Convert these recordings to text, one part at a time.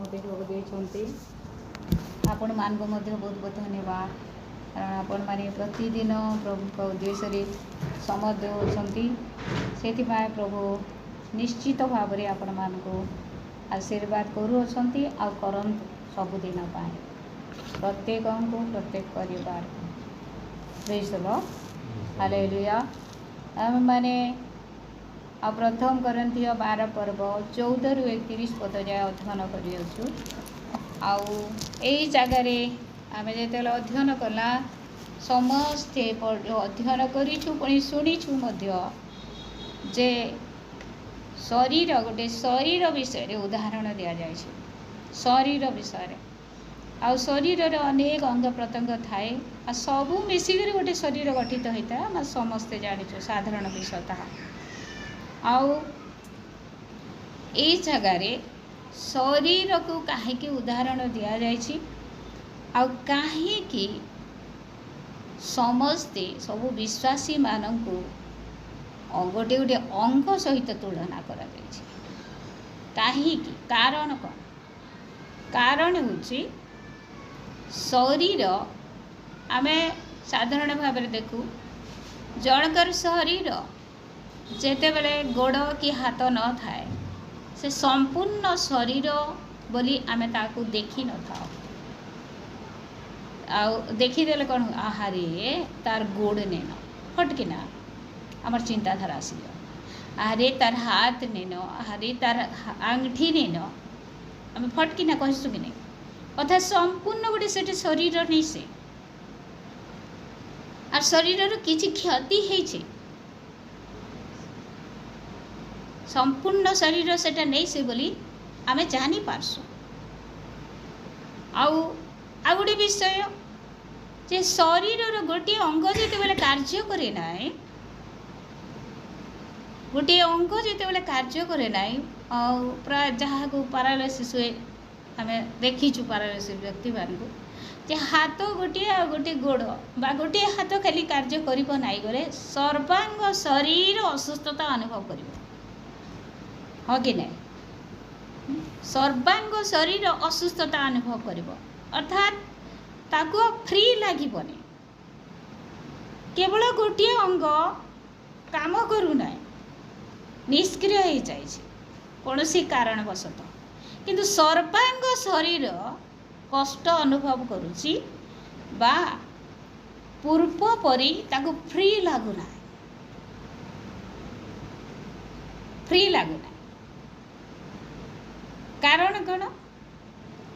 ମୋତେ ଯୋଗ ଦେଇଛନ୍ତି ଆପଣମାନଙ୍କୁ ମଧ୍ୟ ବହୁତ ବହୁତ ଧନ୍ୟବାଦ। କାରଣ ଆପଣମାନେ ପ୍ରତିଦିନ ପ୍ରଭୁଙ୍କ ଉଦ୍ଦେଶ୍ୟରେ ସମୟ ଦେଉଛନ୍ତି। ସେଥିପାଇଁ ପ୍ରଭୁ ନିଶ୍ଚିତ ଭାବରେ ଆପଣମାନଙ୍କୁ ଆଶୀର୍ବାଦ କରୁଅଛନ୍ତି ଆଉ କରନ୍ତୁ ସବୁଦିନ ପାଇଁ ପ୍ରତ୍ୟେକଙ୍କୁ ପ୍ରତ୍ୟେକ ପରିବାରକୁ। ପ୍ରେଜ୍ ଦ ଲର୍ଡ, ହାଲେଲୁୟା। ଆମେମାନେ ଆଉ ପ୍ରଥମ କରନ୍ଥୀୟ 12 ପର୍ବ 14ରୁ 31 ପଦ ଯାଏ ଅଧ୍ୟୟନ କରିଅଛୁ। ଆଉ ଏଇ ଜାଗାରେ ଆମେ ଯେତେବେଳେ ଅଧ୍ୟୟନ କଲା ସମସ୍ତେ ଅଧ୍ୟୟନ କରିଛୁ ପୁଣି ଶୁଣିଛୁ ମଧ୍ୟ ଯେ ଶରୀର ବିଷୟରେ ଉଦାହରଣ ଦିଆଯାଇଛି। ଶରୀର ବିଷୟରେ ଆଉ ଶରୀରରେ ଅନେକ ଅଙ୍ଗ ପ୍ରତ୍ୟଙ୍ଗ ଥାଏ ଆଉ ସବୁ ମିଶିକରି ଗୋଟେ ଶରୀର ଗଠିତ ହୋଇଥାଏ। ଆମେ ସମସ୍ତେ ଜାଣିଛୁ ସାଧାରଣ ବିଷୟ ତାହା। ଆଉ ଏଇ ଜାଗାରେ ଶରୀରକୁ କାହିଁକି ଉଦାହରଣ ଦିଆଯାଇଛି ଆଉ କାହିଁକି ସମସ୍ତେ ସବୁ ବିଶ୍ୱାସୀମାନଙ୍କୁ ଗୋଟେ ଗୋଟେ ଅଙ୍ଗ ସହିତ ତୁଳନା କରାଯାଇଛି। କାହିଁକି? କାରଣ କ'ଣ? କାରଣ ହେଉଛି ଶରୀର ଆମେ ସାଧାରଣ ଭାବରେ ଦେଖୁ ଜଣଙ୍କର ଶରୀର ଯେତେବେଳେ ଗୋଡ଼ କି ହାତ ନଥାଏ ସେ ସମ୍ପୂର୍ଣ୍ଣ ଶରୀର ବୋଲି ଆମେ ତାକୁ ଦେଖିନଥାଉ। ଆଉ ଦେଖିଦେଲେ କ'ଣ ଆହାରେ ତାର ଗୋଡ଼ ନେନ ଫଟକିନା ଆମର ଚିନ୍ତାଧାରା ଆସିବ। ଆହାରେ ତାର ହାତ ନେନ, ଆହାରେ ତାର ଆଙ୍ଗୁଠି ନେନ, ଆମେ ଫଟକିନା କହିଛୁ କି ନାହିଁ? ଅର୍ଥାৎ ସମ୍ପୂର୍ଣ୍ଣ ଗୋଟେ ସେଠି ଶରୀର ନେଇ ସେ আর শরীরের কিছু ক্ষতি হয়েছে সম্পূর্ণ শরীর সেটা নেই সে বলি আমি জানি পারছু। ଆଉ ଗୋଟେ ବିଷୟ ଯେ ଶରୀରର ଗୋଟିଏ ଅଙ୍ଗ ଯେତେବେଳେ କାର୍ଯ୍ୟ କରେ ନାହିଁ, ଗୋଟିଏ ଅଙ୍ଗ ଯେତେବେଳେ କାର୍ଯ୍ୟ କରେ ନାହିଁ ଆଉ ପ୍ରାୟ ଯାହାକୁ ପାରାଲିସିସ୍ ହୁଏ ଆମେ ଦେଖିଛୁ ପାରାଲିସିସ୍ ବ୍ୟକ୍ତିମାନଙ୍କୁ ଯେ ହାତ ଗୋଟିଏ ଆଉ ଗୋଟିଏ ଗୋଡ଼ ବା ଗୋଟିଏ ହାତ ଖାଲି କାର୍ଯ୍ୟ କରିବ ନାହିଁ ଗଲେ ସର୍ବାଙ୍ଗ ଶରୀର ଅସୁସ୍ଥତା ଅନୁଭବ କରିବ। ହଁ କି ନାହିଁ? ସର୍ବାଙ୍ଗ ଶରୀର ଅସୁସ୍ଥତା ଅନୁଭବ କରିବ ଅର୍ଥାତ୍ ତାକୁ ଫ୍ରି ଲାଗିବନି। କେବଳ ଗୋଟିଏ ଅଙ୍ଗ କାମ କରୁନାହିଁ, ନିଷ୍କ୍ରିୟ ହୋଇଯାଇଛି କୌଣସି କାରଣବଶତଃ, କିନ୍ତୁ ସର୍ବାଙ୍ଗ ଶରୀର କଷ୍ଟ ଅନୁଭବ କରୁଛି ବା ପୂର୍ବ ପରି ତାକୁ ଫ୍ରି ଲାଗୁନାହିଁ। କାରଣ କ'ଣ?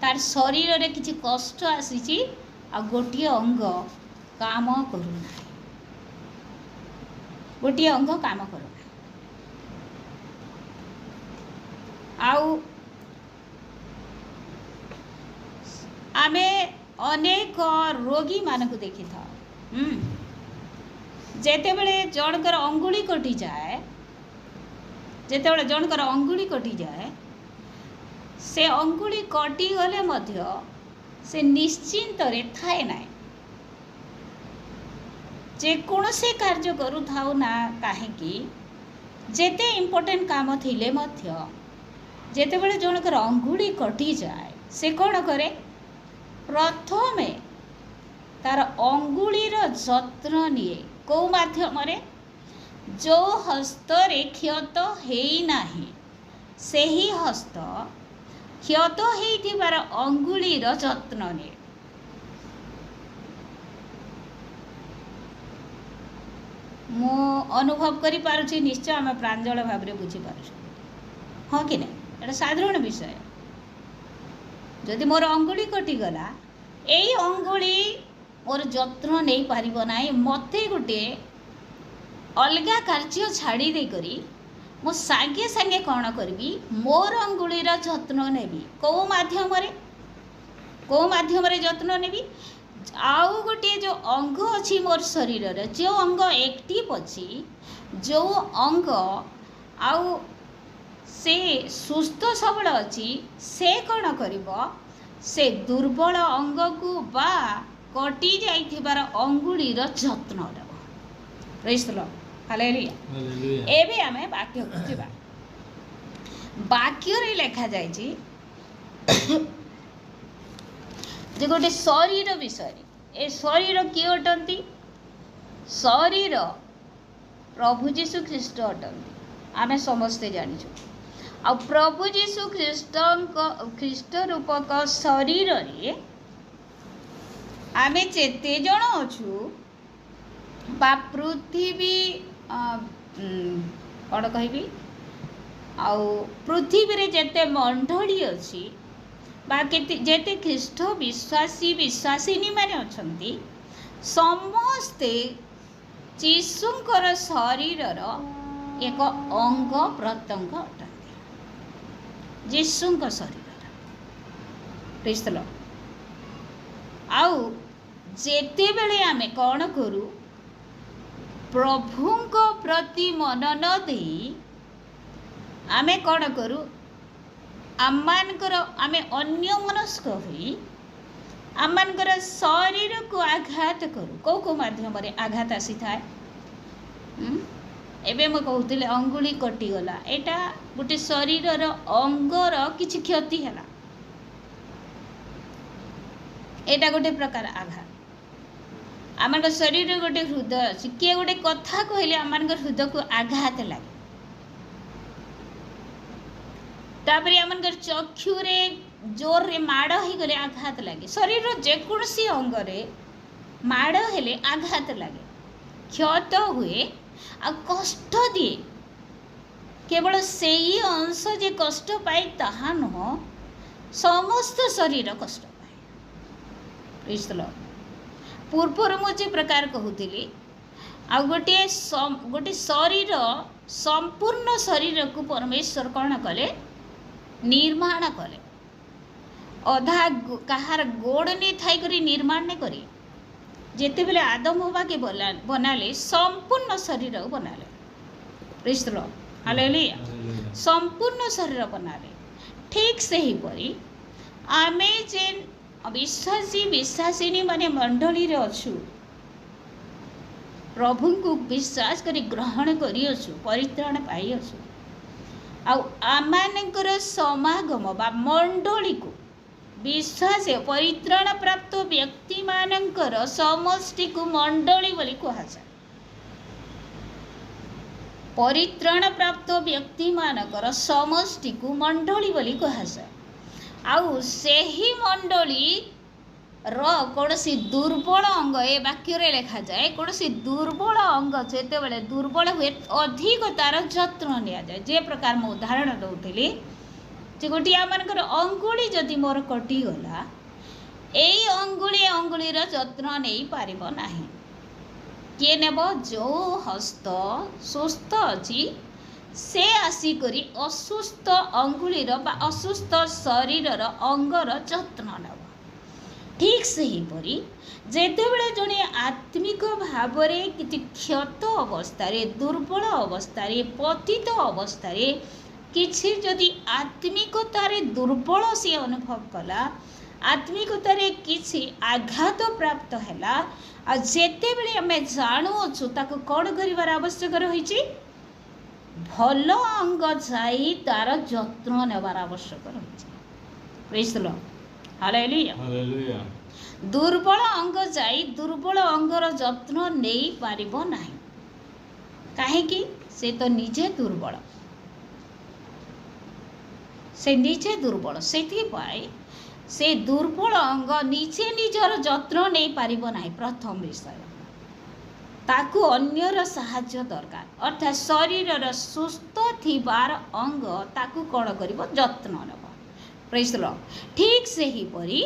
ତାର ଶରୀରରେ କିଛି କଷ୍ଟ ଆସିଛି ଆଉ ଗୋଟିଏ ଅଙ୍ଗ କାମ କରୁନାହିଁ। ଆଉ ଆମେ ଅନେକ ରୋଗୀମାନଙ୍କୁ ଦେଖିଥାଉ। ଯେତେବେଳେ ଜଣଙ୍କର ଅଙ୍ଗୁଳି କଟିଯାଏ ସେ ଅଙ୍ଗୁଳି କଟିଗଲେ ମଧ୍ୟ ସେ ନିଶ୍ଚିନ୍ତରେ ଥାଏ ନାହିଁ। ଯେକୌଣସି କାର୍ଯ୍ୟ କରୁଥାଉ ନା କାହିଁକି, ଯେତେ ଇମ୍ପୋର୍ଟାଣ୍ଟ କାମ ଥିଲେ ମଧ୍ୟ ଯେତେବେଳେ ଜଣଙ୍କର ଅଙ୍ଗୁଳି କଟିଯାଏ ସେ କ'ଣ କରେ? ପ୍ରଥମେ ତାର ଅଙ୍ଗୁଳିର ଯତ୍ନ ନିଏ। କେଉଁ ମାଧ୍ୟମରେ? ଯେଉଁ ହସ୍ତରେ କ୍ଷତ ହେଇନାହିଁ ସେହି ହସ୍ତ କ୍ଷତ ହେଇଥିବାର ଅଙ୍ଗୁଳିର ଯତ୍ନ ନିଏ। ମୁଁ ଅନୁଭବ କରିପାରୁଛି, ନିଶ୍ଚୟ ଆମେ ପ୍ରାଞ୍ଜଳ ଭାବରେ ବୁଝିପାରୁଛୁ। ହଁ କି ନାହିଁ? ଏଇଟା ସାଧାରଣ ବିଷୟ। ଯଦି ମୋର ଅଙ୍ଗୁଳି କଟିଗଲା, ଏଇ ଅଙ୍ଗୁଳି ମୋର ଯତ୍ନ ନେଇପାରିବ ନାହିଁ, ମୋତେ ଗୋଟିଏ ଅଲଗା କାର୍ଯ୍ୟ ଛାଡ଼ି ଦେଇକରି ମୁଁ ସାଙ୍ଗେ ସାଙ୍ଗେ କ'ଣ କରିବି? ମୋର ଅଙ୍ଗୁଳିର ଯତ୍ନ ନେବି। କେଉଁ ମାଧ୍ୟମରେ ଯତ୍ନ ନେବି? ଆଉ ଗୋଟିଏ ଯେଉଁ ଅଙ୍ଗ ଅଛି ମୋର ଶରୀରରେ, ଯେଉଁ ଅଙ୍ଗ ଆକ୍ଟିଭ୍ ଅଛି, ଯେଉଁ ଅଙ୍ଗ ଆଉ ସେ ସୁସ୍ଥ ସବଳ ଅଛି, ସେ କ'ଣ କରିବ? ସେ ଦୁର୍ବଳ ଅଙ୍ଗକୁ ବା କଟି ଯାଇଥିବାର ଅଙ୍ଗୁଳିର ଯତ୍ନ ନେବ। ପ୍ରେଜ୍ ଦ ଲର୍ଡ, ହାଲେଲୁୟା। ଏବେ ଆମେ ବାକ୍ୟକୁ ଯିବା। ବାକ୍ୟରେ ଲେଖାଯାଇଛି जे गोटे शरीर विषय ए शरीर किए अटंती शरीर प्रभु जीशु ख्रीष्ट अटंती आम समस्ते जानिछु आ प्रभु जीशु ख्रीष्ट रूपक शरीर रे आमे जेते जण अछु बा पृथ्वी कौन कहबी आउ पृथ्वी रे जेते मंडली अछि बा जेते ख्रीष्ट विश्वासी विश्वासिनी माने अछंती समस्ते जीशुंकर शरीरर एक अंग प्रत्यंग अटंती जीशुंक शरीर प्रेज द लॉर्ड आउ जेते बेले आमे कौन करू प्रभुंक प्रति मन न देई आमे कौन करू आममानकर आमे अन्य मनस्क होई आममानकर शरीर को आघात करू को माध्यम रे आघात आसी थाए एबे म कहउतिले अंगुली कटि गला एटा गोटे शरीरर अंगर किछि क्षति हला एटा गोटे प्रकार आघात आमर शरीर गोटे हृदय अछि किए गोटे कथा कहले आमर हृदय को आघात लागे तापरे आमर चक्षुरे जोर रे माड़ ही गले आघात लगे शरीर जेकोसी अंग रे माड़ हेले आघात लगे क्षत हुए आ कष्ट दिए केवल सेही अंश जे कष्ट पाए ताहा नुह समस्त शरीर कष्ट पाए प्रेज द लॉर्ड पूर्वर मुझे प्रकार कहूली आ गोटे शरीर संपूर्ण शरीर को परमेश्वर कौन कले निर्माण कले अधा कहार गोड़ नहीं थाई करी निर्माण नहीं करी जेते बेले आदम हवा के बनाले संपूर्ण शरीर बनाले प्रेज द लॉर्ड हालेलुया संपूर्ण शरीर बनाले ठीक से ही परी आमे जेन विश्वासी विश्वासिनी माने मंडली रे अछु प्रभु को विश्वास करी ग्रहण करी अछु परित्राण पाई अछु आमानकर समागम बा मंडली को विश्वास परित्राण प्राप्त व्यक्ति मानकर समष्टि को मंडली बोली कहुए परित्राण प्राप्त व्यक्ति मानकर समष्टि को मंडली बोली कहुए आउ सेही मंडली कौन सी दुर्बल अंग ए वाक्य लिखा जाए कौन सी दुर्बल अंग जेते बेले दुर्बल हुए अधिक तार जत्न निया जाए जे प्रकार मैं उदाहरण दौली जे गोटे आमर अंगुली जदि मोर कटिगला यही अंगुलीर जत्न नहीं पारिब नाही किए नेब जो हस्त सुस्थ अच्छी से आसिकरी असुस्थ अंगुलीर बा असुस्थ शरीरर अंगर जत्न नेब ठीक से ही परी जेतेबेले जने आत्मिक भाव में किछि क्षत अवस्था दुर्बल अवस्था पतित अवस्था किछि जदि आत्मिकतार दुर्बल सी अनुभव कला आत्मिकतार किछि आघात प्राप्त हैला आ जेतेबेले आमे जानुअछु ताको कौन करिवार आवश्यक रहिछि भल अंग जाई तार जत्न नेबार आवश्यक रहिछि प्रेज द लॉर्ड हालेलुया दुर्बल अंग जाई दुर्बल अंगर जत्न नहीं पारिबो नाही काहेकि से तो निजे दुर्बल से निजे दुर्बल से दुर्बल अंग निजे निजर जत्न नहीं पारिबो नाही प्रथम विषय ताकू अन्यर साहाय्य दरकार अर्थात शरीरर सुस्थ थिबार अंग ताकू कौन करिबो जत्न नेबो प्रेज द लॉर्ड ठीक से ही परी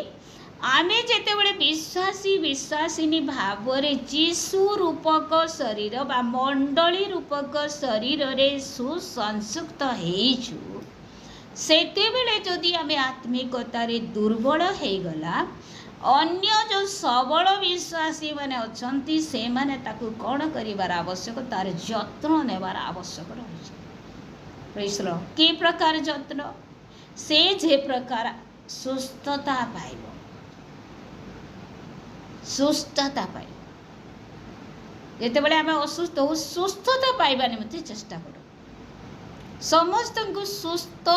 आमे जेतेबेले विश्वासी विश्वासिनी भाव रे जीशु रूपक शरीर बा मंडली रूपक शरीर रे सुसंयुक्त हेइछु सेतेबेले जदि आमे आत्मिकतारे दुर्बल हे गला अन्य जो सबल विश्वासी माने अछंती से माने ताकू कौन करिवार आवश्यक तार जत्न नेबार आवश्यक रहिছে प्रेज द लॉर्ड के प्रकार जत्न से जे प्रकार सुस्थता पाइब सुस्थता पाइब जेतेबेले आमे असुस्थ हो सुस्थता पाइबा निमंते चेष्टा करू समस्त को सुस्थ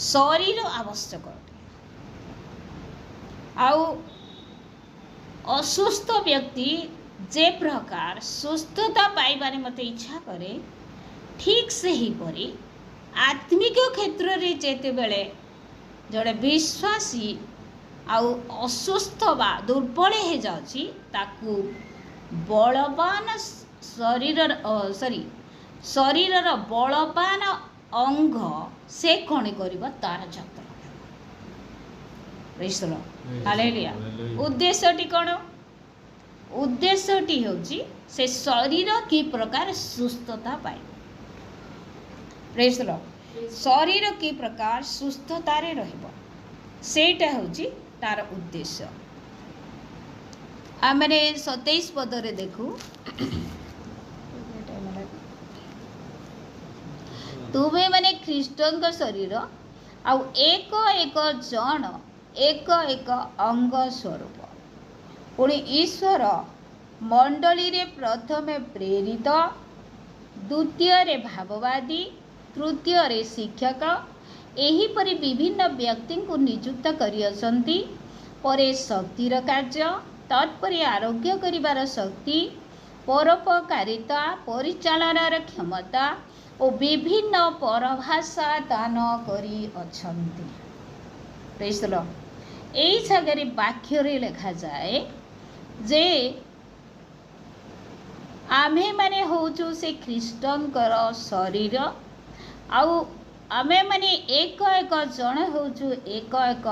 शरीर आवश्यक आउ असुस्थ व्यक्ति जे प्रकार सुस्थता पाइबारे मते इच्छा करे ठीक से ही परी आत्मिक क्षेत्र रे जेते बेले जड़े विश्वासी आउ असुस्थ बा दुर्बल हो जाउची ताकू बलवान शरीर बलवान अंग से कण कर तार जतन। हालेलुया। उद्देश्यटी कौन? उद्देश्यटी होची से शरीर की प्रकार सुस्थता पाए। Praise the Lord. शरीर की प्रकार सुस्थता रे रहइबो सेटा होची तार उद्देश्य। आमरे 27 पद रे देखू तुमे माने ख्रीष्टन का शरीर आउ एक एक जन एक एक अंग स्वरूप। पुणी ईश्वर मंडली रे प्रथमे प्रेरित, द्वितीय रे भाववादी, तृतीय रे शिक्षक एहीपरि विभिन्न व्यक्ति को नियुक्त करियसंती। परे शक्तिर कार्य, तत्परे आरोग्य करिवार शक्ति, परोपकारिता, परिचालनार क्षमता और विभिन्न परभाषा दान करी अछंती। Praise the Lord. एई जगह वाक्य रे लिखा जाए जे आमे माने होचु से ख्रीष्टंकर शरीर आउ आमे माने एक एक जन होचु एक एक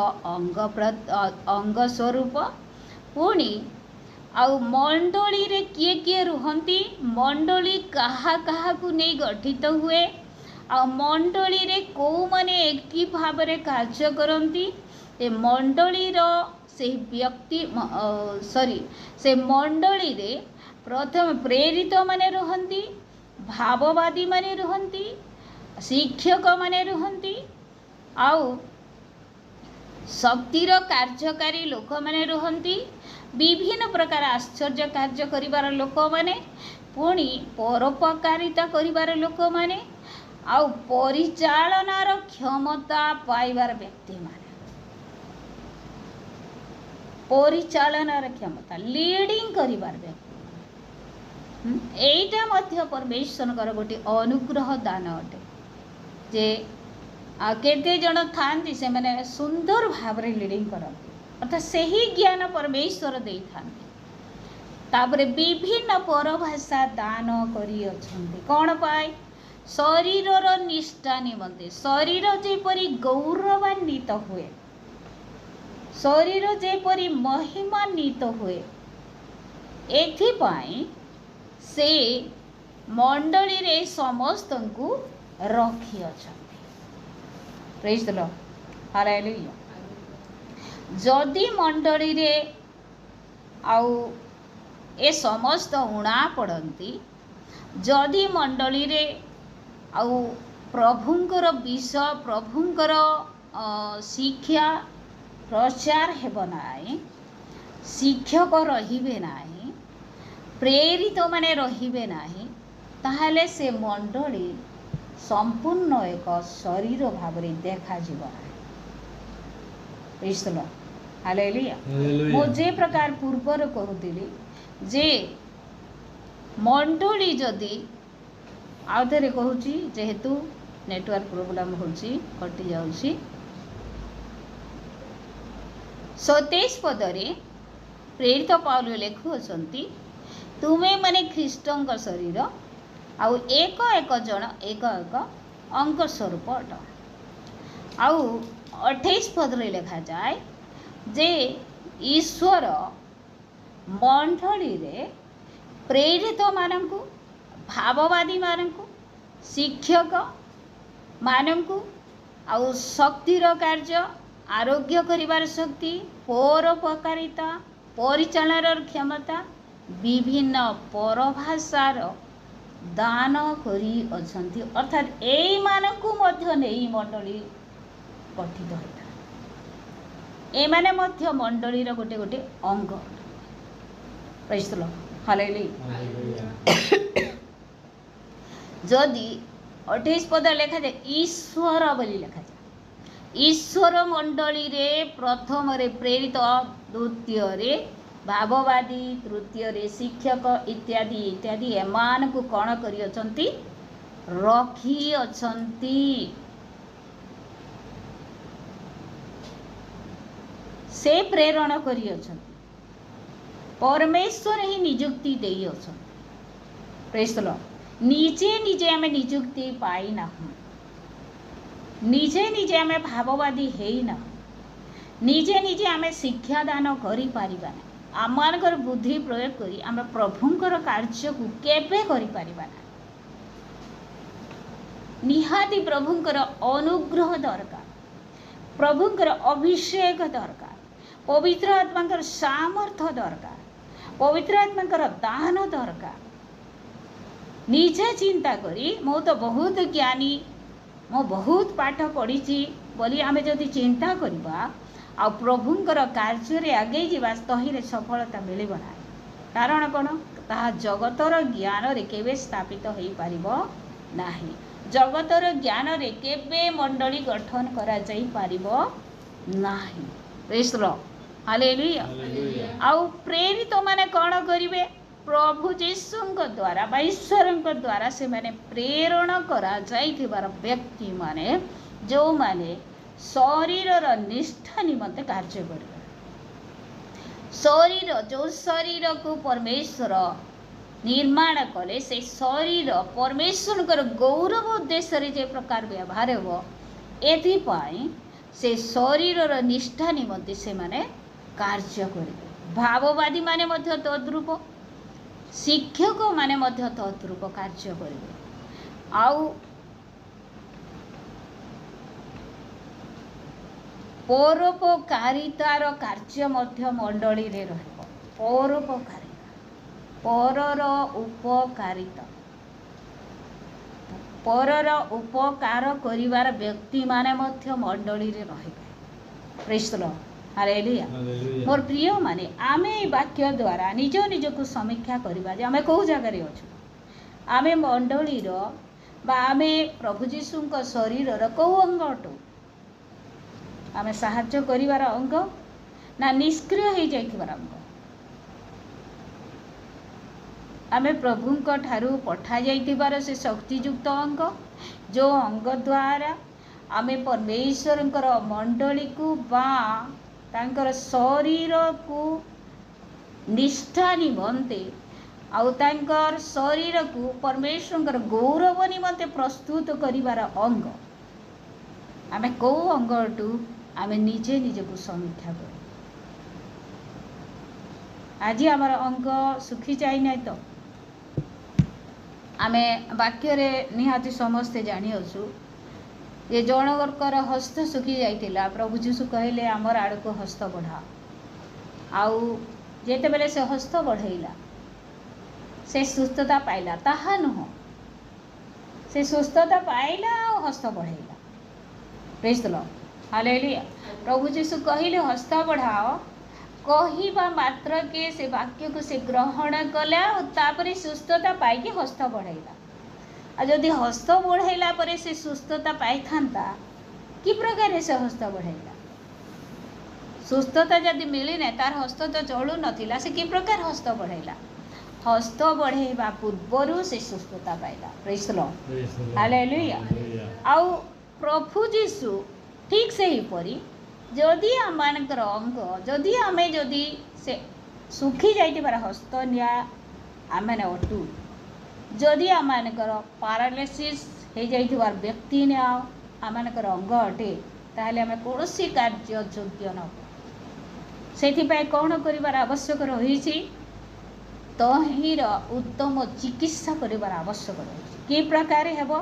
अंग स्वरूप। पुणी आउ मंडली रे किए किए रुहंती, मंडली कहा कहा को नहीं गठित हुए, आ मंडली रे को माने एक भाव रे कार्य करंती। ए मंडली रो से व्यक्ति से मंडली रे प्रथम प्रेरित माने रुहंती, भाववादी माने रुहंती, शिक्षक माने रुहंती, आउ शक्तिर कार्यकारी लोक माने रुहंती, विभिन्न प्रकार आश्चर्य कार्य करिवार लोक माने, पुणी परोपकारिता करिवार लोक माने, आउ परिचालनार क्षमता पाइबार व्यक्ति माने, परिचालनार क्षमता लीडिंग करिवार व्यक्ति। एइटा मध्य परमेश्वरकर गोटे अनुग्रह दान अटे जे केते जन थांती से माने सुंदर भाव रे लीडिंग करती, अर्थात सही ज्ञान परमेश्वर दे थांती। तापरे विभिन्न परभाषा दान करी अछंती कोन पाए? शरीरर निष्ठा निमंते, शरीर जेपरि गौरवान्वित हुए, शरीर जेपरि महिमान्वित हुए, एथिपाई से मंडली रे समस्त को रखी अछंती। Praise the Lord. हालेलुया। जदि मंडली रे आउ ए समस्त उणा पड़ती, जदि मंडली रे आउ प्रभुंकर विषय प्रभुंकर शिक्षा प्रचार हेब नाई, शिक्षक रहिबे नाही, प्रेरित माने रहिबे नाही, ताहले से मंडली संपूर्ण एक शरीर भाव रे देखा जीव। Praise the Lord. हालेलुया। मो जे प्रकार पूर्वर कहूतिली जे मंडली जदि आउ थरे कहूची जेहेतु नेटवर्क प्रोब्लेम होची कटि जाउची। 27 पदरे प्रेरित पाउल लेखुअछंती तुमे माने ख्रीष्टंक शरीर आउ एक एक जन एक एक अंग स्वरूप अट। आउ 28 पदरे लिखा जाए जे ईश्वर मंडली रे प्रेरित मानकु, भाववादी मानकु, शिक्षक मानकु आउ शक्तिर कार्य, आरोग्य करिवार शक्ति, परोपकारिता, परिचालनार क्षमता, विभिन्न परभाषार दान करी अछंती। अर्थात एई मानकु मध्य नेई मंडली गठित होता। ए माने मध्य मंडली रो गोटे गोटे अंग। Praise the Lord. हालेलुया। जदि 28 पद लिखा जाए ईश्वर बोली लिखा जाए, ईश्वर मंडली रे प्रथम रे प्रेरित, द्वितीय रे भाववादी, तृतीय रे शिक्षक इत्यादि इत्यादि एमान को कौन करी रखी अछंती। से प्रेरण करी अछंती, परमेश्वर ही नियुक्ति देई अछंती। Praise the Lord. निजे निजे आमे नियुक्ति पाई ना, निजे निजे आमे भाववादी हेई ना, निजे निजे आमे शिक्षादान करि पारिबा ना। आमानकर बुद्धि प्रयोग करी आमे प्रभुंकर कार्य को केबे करि पारिबा ना। निहाती प्रभुंकर अनुग्रह दरकार, प्रभुंकर अभिषेक दरकार, पवित्र आत्मांकर सामर्थ्य दरकार, पवित्र आत्मांकर दान दरकार। निजे चिंता करी मो तो बहुत ज्ञानी, मो बहुत पाठ पढ़ी बोली आमे जदि चिंता करबा आ प्रभुंकर कार्य रे आगे जीवा तहिरे सफलता मिलिबो ना। कारण कोन, ताहा जगतर ज्ञान रे केबे स्थापित होई पारिबो नाही। जगतर ज्ञान रे केबे मंडली गठन करा जाई पारिबो नाही। Praise the Lord. हालेलुया। आउ प्रेरित माने कोन करिवे, प्रभु जीशुंक द्वारा बा ईश्वरंक द्वारा से माने प्रेरण करा जाइथिबार व्यक्ति माने जो माने शरीरर निष्ठा निमंते कार्य करिवे। शरीर, जो शरीर को परमेश्वर निर्माण कले से शरीर परमेश्वर गौरव उद्देश्य रे जे प्रकार व्यवहार हो, एथिपाई से शरीरर निष्ठा निमंते से माने कार्य करिवे। भाववादी माने मध्य तद्रूप, शिक्षक माने मध्य तद्रूप कार्य करिवे। आउ परोपकारितार कार्य मध्य मंडली रे रहइबो। परोपकारिता, परर उपकारिता, परर उपकार करिवार व्यक्ति माने मध्य मंडली रे रहिबे। Praise the Lord. हालेलुया। मोर प्रिय माने आमे वाक्य द्वारा निज निज को समीक्षा करिबा जे आमे को जगह रे अछु, आमे मंडली रो बा आमे प्रभु जीशुंक शरीर रो को अंग अटु, आमे साहाय्य करिवार अंग ना निष्क्रिय हो जाइथिबार अंग। आमे प्रभुंक ठारू पठा जाइथिबार से शक्तियुक्त अंग, जो अंग द्वारा आमे परमेश्वरंकर मंडली को बा तांकर शरीर को निष्ठा निमंते आउ तांकर शरीर को परमेश्वरंकर गौरव निमंते प्रस्तुत करिवार अंग। आमे को अंग अटू, आमे निजे निजे को समीक्षा करू। आज आमर अंग सुखी जाई नै तो आमे वाक्य रे निहाती समस्ते जानी असु ये जनकर हस्त सुखी जाइतिला। प्रभु जीशु कहले आमर आड़ को हस्त बढ़ा, आउ जेते बेले से हस्त बढ़ेला से सुस्थता पाइला, ताहा नुह से सुस्थता पाइला और हस्त बढ़ेला। Praise the Lord. हालेलुया। प्रभु जीशु कहले हस्त बढ़ाओ, कहिबा मात्र के से वाक्य को से ग्रहण कला और तापरे सुस्थता पाई के हस्त बढ़ेला। आ जदि हस्त बढ़ेला परे से सुस्थता पाई थांता कि प्रकार से हस्त बढ़ेला। सुस्थता जदि मिली ना, तार हस्त तो चलू नथिला, से कि प्रकार हस्त बढ़ेला। हस्त बढ़ेबा पूर्वरु से सुस्थता पाइला। Praise the Lord. हालेलुया। आउ प्रभु जीशु ठीक से ही परी जदि आमानकर अंग जदि आमे जदि से सुखी जाइतिबार हस्त निया आमे ने अटू, जदि आमानकर पैरालिसिस हो जाइतिबार व्यक्ति ने आमानकर अंग अटे, ताहले आमे कोनोसी कार्य योग्य न। सेथिपाई कौन करिबार आवश्यक रहिछि, तहिर उत्तम चिकित्सा करिबार आवश्यक रहिछि। कि प्रकार हेबो,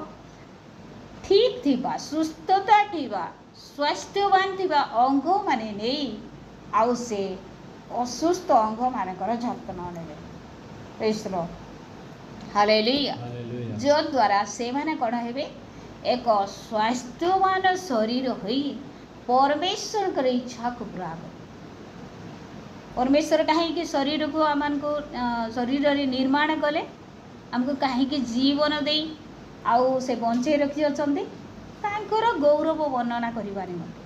ठीक थिबा सुस्थता थिबा स्वास्थ्यवान थिबा अंग माने नहीं आउ से असुस्थ अंग मानकर जत्न नेबे। Praise the Lord. हालेलुया। जो द्वारा से माने कोन हेबे, एक स्वास्थ्यवान शरीर होई परमेश्वर कर इच्छा को पूरा। परमेश्वर कहीं शरीर को आमान को शरीर रे निर्माण कले, हमको कहीं जीवन दे आउ से बंचे रखी अछंती तांकर गौरव वर्णना करिबा निमंते।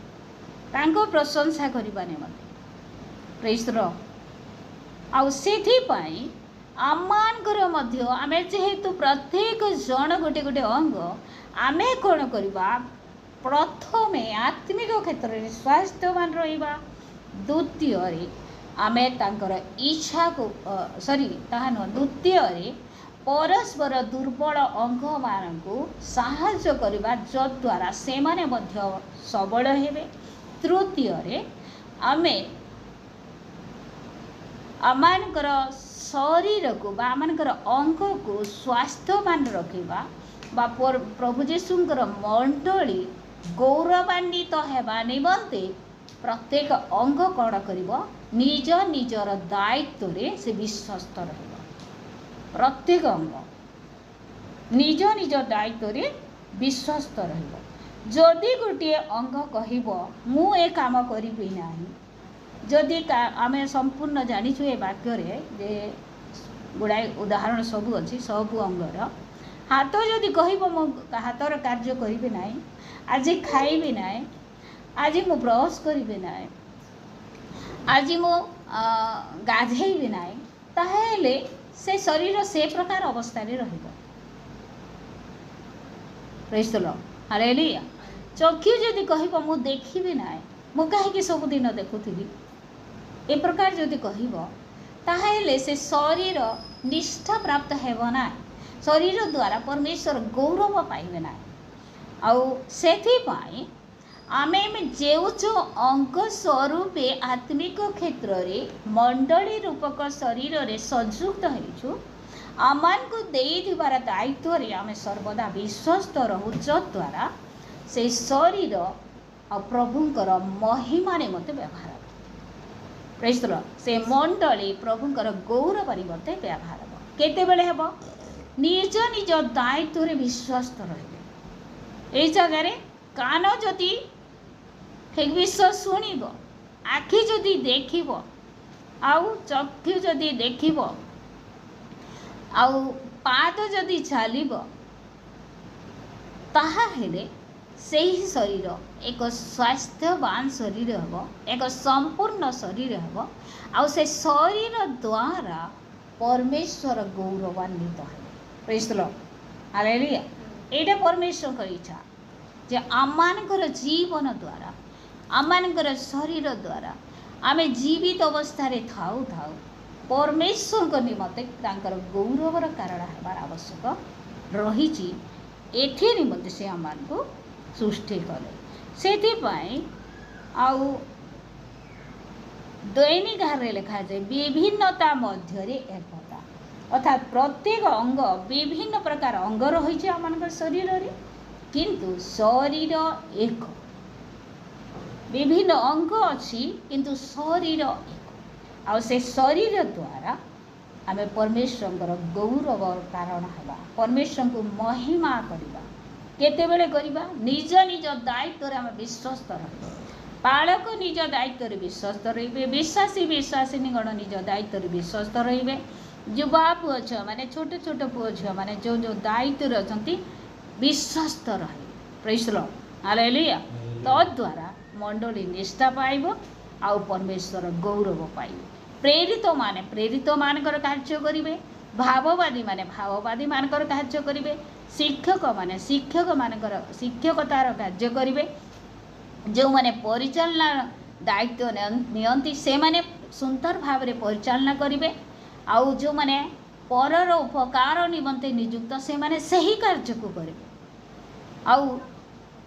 ତାଙ୍କ ପ୍ରଶଂସା କରିବା ନିମନ୍ତେ। ପ୍ରେଜ୍ ଦ ଲର୍ଡ। ଆଉ ସେଥିପାଇଁ ଆମମାନଙ୍କର ମଧ୍ୟ ଆମେ ଯେହେତୁ ପ୍ରତ୍ୟେକ ଜଣ ଗୋଟେ ଗୋଟେ ଅଙ୍ଗ, ଆମେ କ'ଣ କରିବା? ପ୍ରଥମେ ଆତ୍ମିକ କ୍ଷେତ୍ରରେ ସ୍ୱାସ୍ଥ୍ୟବାନ ରହିବା। ଦ୍ୱିତୀୟରେ ଆମେ ତାଙ୍କର ଇଚ୍ଛାକୁ ତାହା ନୁହଁ, ଦ୍ୱିତୀୟରେ ପରସ୍ପର ଦୁର୍ବଳ ଅଙ୍ଗମାନଙ୍କୁ ସାହାଯ୍ୟ କରିବା, ଯଦ୍ୱାରା ସେମାନେ ମଧ୍ୟ ସବଳ ହେବେ। ତୃତୀୟରେ ଆମେ ଆମମାନଙ୍କର ଶରୀରକୁ ବା ଆମମାନଙ୍କର ଅଙ୍ଗକୁ ସ୍ୱାସ୍ଥ୍ୟବାନ ରଖିବା ବା ପ୍ରଭୁ ଯୀଶୁଙ୍କର ମଣ୍ଡଳୀ ଗୌରବାନ୍ୱିତ ହେବା ନିମନ୍ତେ ପ୍ରତ୍ୟେକ ଅଙ୍ଗ କ'ଣ କରିବ? ନିଜ ନିଜର ଦାୟିତ୍ୱରେ ସେ ବିଶ୍ୱସ୍ତ ରହିବ। ପ୍ରତ୍ୟେକ ଅଙ୍ଗ ନିଜ ନିଜ ଦାୟିତ୍ୱରେ ବିଶ୍ୱସ୍ତ ରହିବ। ଯଦି ଗୋଟିଏ ଅଙ୍ଗ କହିବ ମୁଁ ଏ କାମ କରିବି ନାହିଁ, ଯଦି ଆମେ ସମ୍ପୂର୍ଣ୍ଣ ଜାଣିଛୁ ଏ ବାକ୍ୟରେ ଯେ ଗୁଡ଼ାଏ ଉଦାହରଣ ସବୁ ଅଛି ସବୁ ଅଙ୍ଗର। ହାତ ଯଦି କହିବ ମୁଁ ହାତର କାର୍ଯ୍ୟ କରିବି ନାହିଁ, ଆଜି ଖାଇବି ନାହିଁ, ଆଜି ମୁଁ ବ୍ରସ୍ କରିବି ନାହିଁ, ଆଜି ମୁଁ ଗାଧେଇବି ନାହିଁ, ତାହେଲେ ସେ ଶରୀର ସେ ପ୍ରକାର ଅବସ୍ଥାରେ ରହିବ। ପ୍ରେଜ୍ ଦ ଲର୍ଡ। ହାଲେଲୁୟା। ଚକ୍ଷୁ ଯଦି କହିବ ମୁଁ ଦେଖିବି ନାହିଁ, ମୁଁ କାହିଁକି ସବୁଦିନ ଦେଖୁଥିବି, ଏ ପ୍ରକାର ଯଦି କହିବ, ତାହେଲେ ସେ ଶରୀର ନିଷ୍ଠା ପ୍ରାପ୍ତ ହେବ ନାହିଁ। ଶରୀର ଦ୍ୱାରା ପରମେଶ୍ୱର ଗୌରବ ପାଇବେ ନାହିଁ। ଆଉ ସେଥିପାଇଁ ଆମେ ଯେଉଁ ଯେଉଁ ଅଙ୍ଗ ସ୍ୱରୂପେ ଆତ୍ମିକ କ୍ଷେତ୍ରରେ ମଣ୍ଡଳୀ ରୂପକ ଶରୀରରେ ସଂଯୁକ୍ତ ହେଇଛୁ, ଆମମାନଙ୍କୁ ଦେଇଥିବାର ଦାୟିତ୍ୱରେ ଆମେ ସର୍ବଦା ବିଶ୍ୱସ୍ତ ରହୁ, ଯଦ୍ୱାରା ସେ ଶରୀର ଆଉ ପ୍ରଭୁଙ୍କର ମହିମା ନିମନ୍ତେ ବ୍ୟବହାର ହେବ। ପ୍ରେଜ୍ ଦ ଲର୍ଡ। ସେ ମଣ୍ଡଳୀ ପ୍ରଭୁଙ୍କର ଗୌରବ ନିମନ୍ତେ ବ୍ୟବହାର ହେବ। କେତେବେଳେ ହେବ? ନିଜ ନିଜ ଦାୟିତ୍ୱରେ ବିଶ୍ୱସ୍ତ ରହିବେ। ଏଇ ଜାଗାରେ କାନ ଯଦି ଠିକ୍ ବିଷୟ ଶୁଣିବ, ଆଖି ଯଦି ଦେଖିବ, ଆଉ ଚକ୍ଷୁ ଯଦି ଦେଖିବ, ଆଉ ପାଦ ଯଦି ଚାଲିବ, ତାହେଲେ ସେହି ଶରୀର ଏକ ସ୍ୱାସ୍ଥ୍ୟବାନ ଶରୀର ହେବ, ଏକ ସମ୍ପୂର୍ଣ୍ଣ ଶରୀର ହେବ। ଆଉ ସେ ଶରୀର ଦ୍ୱାରା ପରମେଶ୍ୱର ଗୌରବାନ୍ୱିତ ହେବେ। ପ୍ରେଜ୍ ଦ ଲର୍ଡ। ହାଲେଲୁୟା। ଏଇଟା ପରମେଶ୍ୱରଙ୍କ ଇଚ୍ଛା ଯେ ଆମମାନଙ୍କର ଜୀବନ ଦ୍ୱାରା, ଆମମାନଙ୍କର ଶରୀର ଦ୍ୱାରା ଆମେ ଜୀବିତ ଅବସ୍ଥାରେ ଥାଉ ଥାଉ ପରମେଶ୍ୱରଙ୍କ ନିମନ୍ତେ ତାଙ୍କର ଗୌରବର କାରଣ ହେବାର ଆବଶ୍ୟକ ରହିଛି। ଏଥି ନିମନ୍ତେ ସେ ଆମମାନଙ୍କୁ ସୃଷ୍ଟି କଲେ। ସେଥିପାଇଁ ଆଉ ଦୈନିକରେ ଲେଖାଯାଏ ବିଭିନ୍ନତା ମଧ୍ୟରେ ଏକତା, ଅର୍ଥାତ୍ ପ୍ରତ୍ୟେକ ଅଙ୍ଗ ବିଭିନ୍ନ ପ୍ରକାର ଅଙ୍ଗ ରହିଛି ଆମମାନଙ୍କର ଶରୀରରେ, କିନ୍ତୁ ଶରୀର ଏକ। ବିଭିନ୍ନ ଅଙ୍ଗ ଅଛି କିନ୍ତୁ ଶରୀର ଏକ। ଆଉ ସେ ଶରୀର ଦ୍ୱାରା ଆମେ ପରମେଶ୍ୱରଙ୍କର ଗୌରବ କାରଣ ହେବା, ପରମେଶ୍ୱରଙ୍କୁ ମହିମା କରିବା। କେତେବେଳେ କରିବା? ନିଜ ନିଜ ଦାୟିତ୍ୱରେ ଆମେ ବିଶ୍ୱସ୍ତ ରହିବା। ପାଳକ ନିଜ ଦାୟିତ୍ୱରେ ବିଶ୍ୱସ୍ତ ରହିବେ, ବିଶ୍ୱାସୀ ବିଶ୍ୱାସିନୀଗଣ ନିଜ ଦାୟିତ୍ୱରେ ବିଶ୍ୱସ୍ତ ରହିବେ। ଯୁବା ପୁଅ ଝିଅମାନେ, ଛୋଟ ଛୋଟ ପୁଅ ଝିଅମାନେ ଯେଉଁ ଯେଉଁ ଦାୟିତ୍ୱରେ ଅଛନ୍ତି ବିଶ୍ୱସ୍ତ ରହିବେ। ପ୍ରେଜ୍ ଦ ଲର୍ଡ। ହାଲେଲୁୟା। ତଦ୍ୱାରା ମଣ୍ଡଳୀ ନିଷ୍ଠା ପାଇବ ଆଉ ପରମେଶ୍ୱର ଗୌରବ ପାଇବେ। ପ୍ରେରିତମାନେ ପ୍ରେରିତମାନଙ୍କର କାର୍ଯ୍ୟ କରିବେ, ଭାବବାଦୀମାନେ ଭାବବାଦୀମାନଙ୍କର କାର୍ଯ୍ୟ କରିବେ, ଶିକ୍ଷକମାନେ ଶିକ୍ଷକମାନଙ୍କର ଶିକ୍ଷକତାର କାର୍ଯ୍ୟ କରିବେ, ଯେଉଁମାନେ ପରିଚାଳନା ଦାୟିତ୍ୱ ନିଅନ୍ତି ସେମାନେ ସୁନ୍ଦର ଭାବରେ ପରିଚାଳନା କରିବେ, ଆଉ ଯେଉଁମାନେ ପରର ଉପକାର ନିମନ୍ତେ ନିଯୁକ୍ତ ସେମାନେ ସେହି କାର୍ଯ୍ୟକୁ କରିବେ। ଆଉ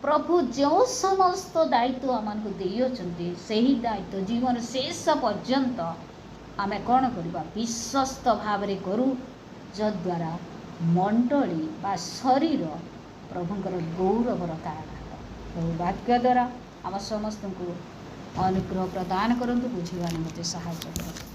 ପ୍ରଭୁ ଯେଉଁ ସମସ୍ତ ଦାୟିତ୍ୱ ଆମମାନଙ୍କୁ ଦେଇଅଛନ୍ତି, ସେହି ଦାୟିତ୍ୱ ଜୀବନ ଶେଷ ପର୍ଯ୍ୟନ୍ତ ଆମେ କ'ଣ କରିବା? ବିଶ୍ୱସ୍ତ ଭାବରେ କରୁ, ଯଦ୍ୱାରା ମଣ୍ଡଳୀ ବା ଶରୀର ପ୍ରଭୁଙ୍କର ଗୌରବର କାରଣ ହେବ। ପ୍ରଭୁ ବାକ୍ୟ ଦ୍ୱାରା ଆମ ସମସ୍ତଙ୍କୁ ଅନୁଗ୍ରହ ପ୍ରଦାନ କରନ୍ତୁ, ବୁଝିବା ନିମନ୍ତେ ସାହାଯ୍ୟ କରନ୍ତୁ।